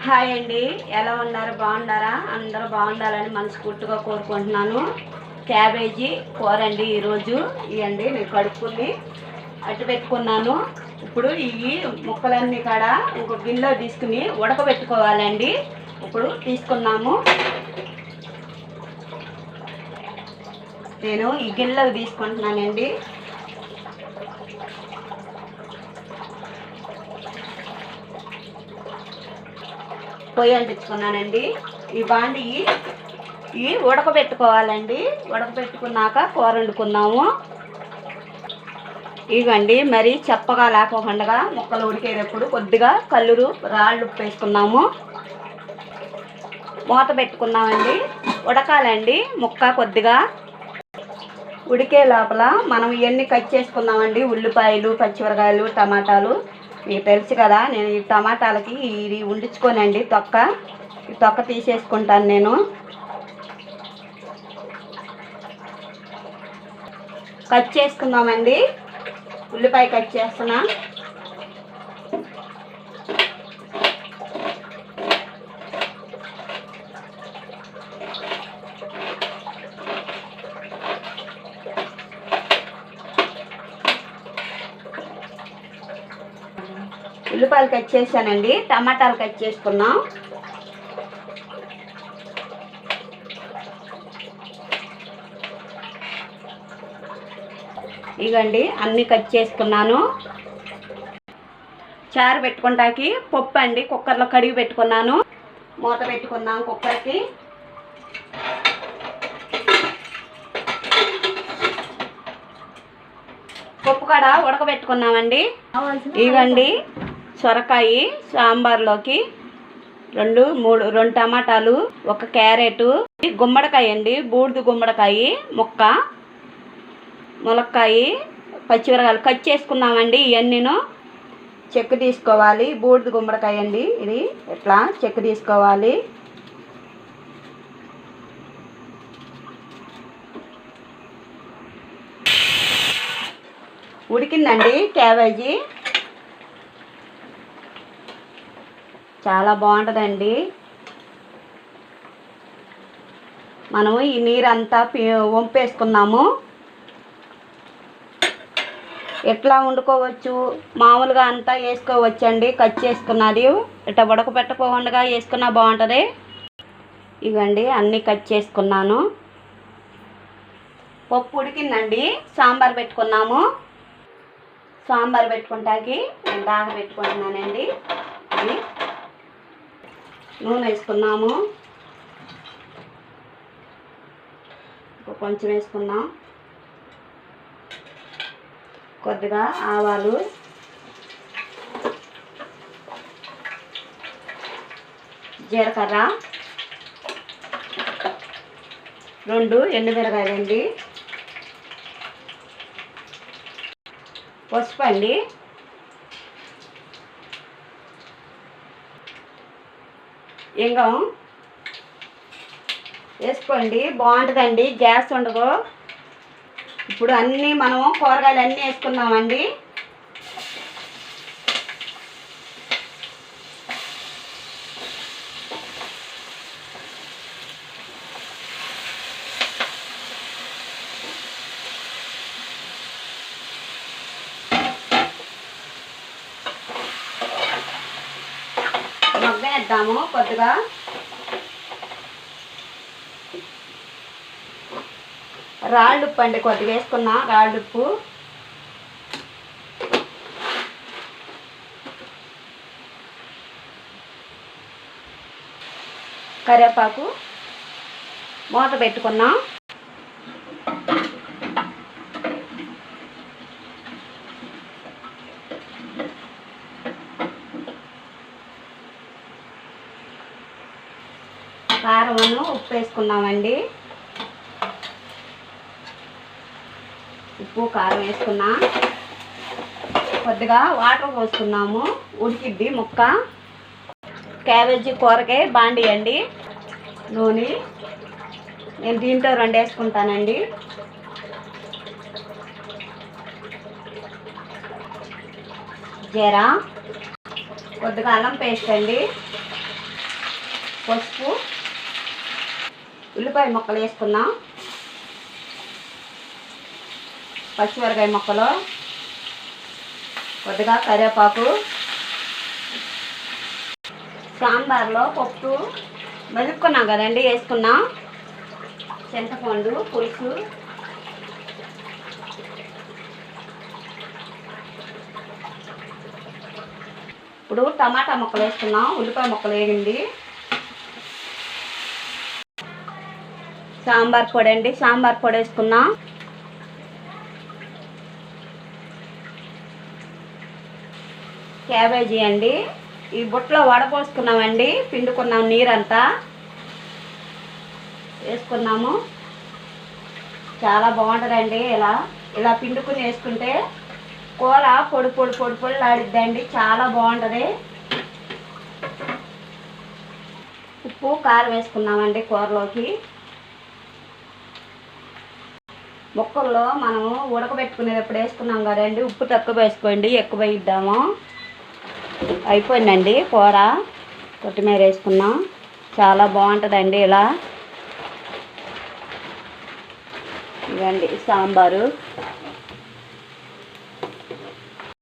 Hi అండి, ఎలా ఉన్నారు? బాగున్నారా? అందరూ బాగుండాలని మనస్ఫూర్తిగా కోరుకుంటున్నాను. క్యాబేజీ కూర అండి ఈరోజు. ఇవ్వండి నేను కడుక్కుని అట్టు పెట్టుకున్నాను. ఇప్పుడు ఈ ముక్కలన్నీ కూడా ఇంకో గిన్నెలో తీసుకుని ఉడకబెట్టుకోవాలండి. ఇప్పుడు తీసుకున్నాము. నేను ఈ గిన్నెలోకి తీసుకుంటున్నానండి. పొయ్యి అంటించుకున్నానండి. ఈ బాండి ఇవి ఉడకబెట్టుకోవాలండి. ఉడకబెట్టుకున్నాక కూర వండుకుందాము. ఇవ్వండి మరి చెప్పగా లేకుండా ముక్కలు ఉడికేటప్పుడు కొద్దిగా కల్లురు రాళ్ళు ఉప్పు వేసుకున్నాము. మూత పెట్టుకున్నామండి. ఉడకాలండి ముక్క కొద్దిగా. ఉడికే లోపల మనం ఇవన్నీ కట్ చేసుకున్నామండి. ఉల్లిపాయలు, పచ్చిమిరకాయలు, టమాటాలు. మీకు తెలుసు కదా, నేను ఈ టమాటాలకి ఇది వండించుకోనండి ఈ తొక్క తీసేసుకుంటాను. నేను కట్ చేసుకుందామండి. ఉల్లిపాయ కట్ చేస్తున్నా. ఉల్లిపాయలు కట్ చేశానండి. టమాటాలు కట్ చేసుకున్నాం. ఇగండి అన్నీ కట్ చేసుకున్నాను. చారు పెట్టుకుంటాకి పప్పు అండి కుక్కర్లో కడిగి పెట్టుకున్నాను. మూత పెట్టుకున్నాం కుక్కర్కి. పప్పు కూడా ఉడకబెట్టుకున్నామండి. ఇగండి సొరకాయ సాంబార్లోకి 2 టమాటాలు, 1 క్యారెట్, గుమ్మడికాయ అండి, బూడిద గుమ్మడికాయ ముక్క, ములక్కాయ, పచ్చిమిరకాయలు కట్ చేసుకున్నామండి. ఇవన్నీను చెక్కు తీసుకోవాలి. బూడిద గుమ్మడికాయ అండి, ఇది ఇట్లా చెక్కు తీసుకోవాలి. ఉడికిందండి క్యాబేజీ. చాలా బాగుంటుందండి. మనము ఈ నీరంతా వంపేసుకున్నాము. ఎట్లా వండుకోవచ్చు, మామూలుగా అంతా వేసుకోవచ్చండి. కట్ చేసుకున్నది ఇట్లా ఉడకబెట్టకుండా వేసుకున్నా బాగుంటుంది. ఇవ్వండి అన్నీ కట్ చేసుకున్నాను. పప్పు ఉడికిందండి. సాంబార్ పెట్టుకున్నాము. సాంబార్ పెట్టుకుంటాకి నేను దాకా పెట్టుకుంటున్నానండి. ఇది నూనె వేసుకున్నాము. కొంచెం వేసుకున్నాం. కొద్దిగా ఆవాలు, జీలకర్ర, 2 ఎండుమిరకాయలండి, పసుపు అండి, ఇంగం వేసుకోండి. బాగుంటుందండి, గ్యాస్ ఉండదు. ఇప్పుడు అన్నీ మనము కూరగాయలు అన్నీ వేసుకున్నామండి. వేద్దాము కొద్దిగా. రాళ్ళుప్పు అండి కొద్దిగా వేసుకున్నా. రాళ్ళుప్పు, కరివేపాకు, మూత పెట్టుకున్నాం. కారమును ఉప్పు వేసుకున్నామండి. ఉప్పు కారం వేసుకున్నా. కొద్దిగా వాటర్ పోసుకున్నాము. ఉడికిద్ది ముక్క. క్యాబేజీ కూరకే బాండి అండి. నూనె నేను దీంట్లో 2 వేసుకుంటానండి. జీరా, కొద్దిగా అల్లం పేస్ట్ అండి, పసుపు, ఉల్లిపాయ ముక్కలు వేసుకున్నాం, పచ్చిమిరకాయ ముక్కలు, కొద్దిగా కరివేపాకు, సాంబార్లో పప్పు మెదుపుకున్నాం కదండి వేసుకున్నాం, చింతపండు పులుసు, ఇప్పుడు టమాటా ముక్కలు వేసుకున్నాం, ఉల్లిపాయ ముక్కలు వేగింది, సాంబార్ పొడి అండి, సాంబార్ పొడి వేసుకున్నాం, క్యాబేజీ అండి, ఈ బుట్టలో వడపోసుకున్నామండి, పిండుకున్నాం నీరంతా వేసుకున్నాము. చాలా బాగుంటుందండి. ఇలా పిండుకుని వేసుకుంటే కూర పొడి పొడి పొడి పొడి ఆడిద్దండి, చాలా బాగుంటుంది. ఉప్పు కారం వేసుకున్నామండి కూరలోకి. ముక్కల్లో మనము ఉడకబెట్టుకునేటప్పుడు వేసుకున్నాం కదండి, ఉప్పు తక్కువ వేసుకోండి, ఎక్కువ వేయిద్దాము. అయిపోయిందండి కూర. కొత్తిమీర వేసుకున్నాం, చాలా బాగుంటుందండి ఇలా. ఇదండి సాంబారు.